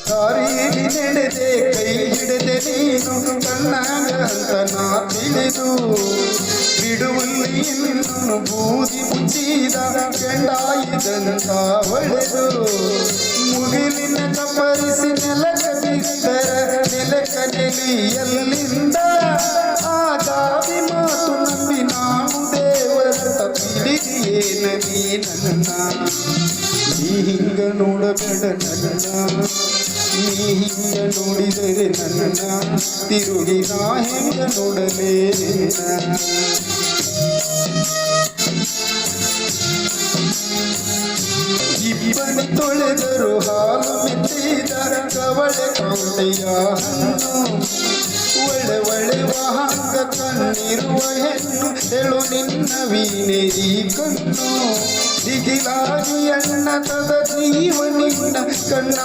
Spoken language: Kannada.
ದಾರಿಯಲ್ಲಿ ನಡೆದೆ ಕೈ ಹಿಡದೆ ನೀನು ಕಣ್ಣಾಗ ಅಂತ ನಾ ತಿಳಿದು ಬಿಡುವಲ್ಲಿ ಇನ್ನು ಬೂದಿ ಮುಚ್ಚಿದ ಕೆಂಡಾಯಿದಂತ ಹೊಳೆದು ಮುಗಿಲಿನ ಕಪರಿಸಿ ನೆಲಕ ಬಿದ್ದರ ನೆಲಕ ನೆಲಿಯಲ್ಲಿಂದ ಆ ಗಾದಿ ಮಾತು ನಂಬಿ ನಾನು ದೇವರ ತಿಳಿದಿಯೇನ ನೀ ನನ್ನ ನೀ ಹಿಂಗ ನೋಡಬೇಡ ನನ್ನ ನೀ ಹಿಂಗ ನೋಡಿದರೆ ನನ್ನ ತಿರುಗಿ ನಾ ಹಿಂಗ ನೋಡಲೇ ಇಬ್ಬನಿ ತೊಳೆದರು ಹಾಲು ಮೆತ್ತಿದ ಕವಳೆ ಕೌಟೆಯ ಹಣ್ಣು ಒಳ್ಳೆ ಒಳ್ಳೆ ವಾಹಕ ಕಣ್ಣಿರುವ ಹೆಣ್ಣು ಹೇಳು ನಿನ್ನ ವೀಣೆರಿ ಕಣ್ಣು ದಿಗಿಲಾಗಿ ಅಣ್ಣ ತದ ಜೀವ ನಿನ್ನ ಕಣ್ಣ